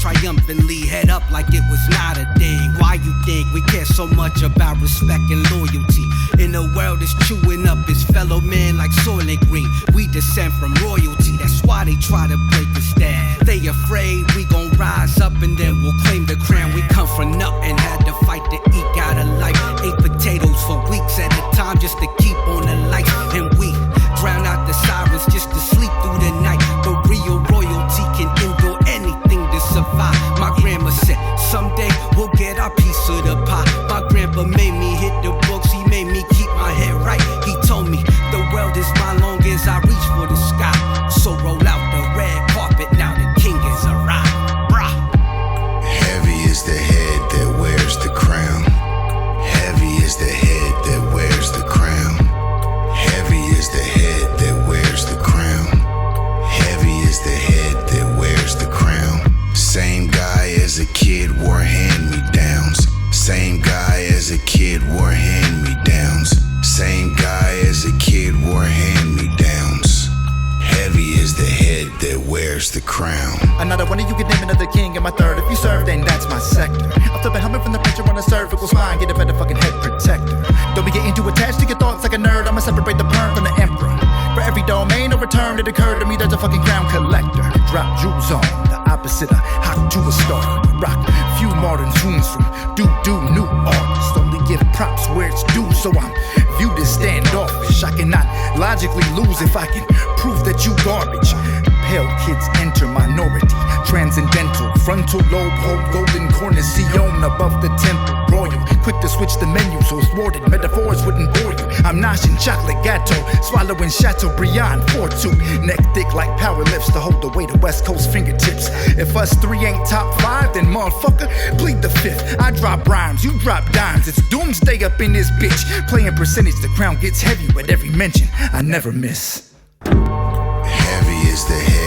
triumphantly head up like it was not a thing. Why you think we care so much about respect and loyalty? In a world that's chewing up its fellow man like Soylent Green, we descend from royalty. That's why they try to break us down. They afraid we gon' rise up and then we'll claim the crown. We come from nothing, had to fight to eke out a life. Ate potatoes for weeks at a time just to keep on the light. And we drown out the sirens just to sleep through the night. But real royalty can endure anything to survive. My grandma said, someday we'll get our piece of the pie. My grandpa made me hit the books, he made me keep my head right. He told me the world is my long as I reach for the sky. So roll out the red carpet, now the king is arrived. Brah. Heavy is the head that wears the crown. Heavy is the head that wears the crown. Heavy is the head that wears the crown. Heavy is the head that wears the crown. Same guy as a kid wore hand-me-downs. Same guy as a kid wore hand-me-downs. Same guy as a kid wore hand-me-downs. Heavy is the head that wears the crown. Another one of you can name another king and my third. If you serve, then that's my sector. I'm flipping helmet from the picture on a cervical spine. Get a better fucking head protector. Don't be getting too attached to your thoughts like a nerd. I'ma separate the perm from the emperor. For every domain or return that occurred to me, there's a fucking crown collector. Drop jewels on the opposite of hot to a star. Rock few modern tunes from do new artists. Only give props where it's due, so I'm viewed as standoffish. I cannot logically lose if I can prove that you garbage. Pale kids enter minority, transcendental, frontal lobe, hold golden cornicone above the temple royal. Quick to switch the menu so thwarted metaphors wouldn't bore you. I'm noshing chocolate gâteau, swallowing Chateaubriand fortune. Neck thick like power lips to hold the weight of West Coast fingertips. If us three ain't top five, then motherfucker, plead the fifth. I drop rhymes, you drop dimes. It's doomsday up in this bitch. Playing percentage, the crown gets heavy with every mention. I never miss. Heavy is the head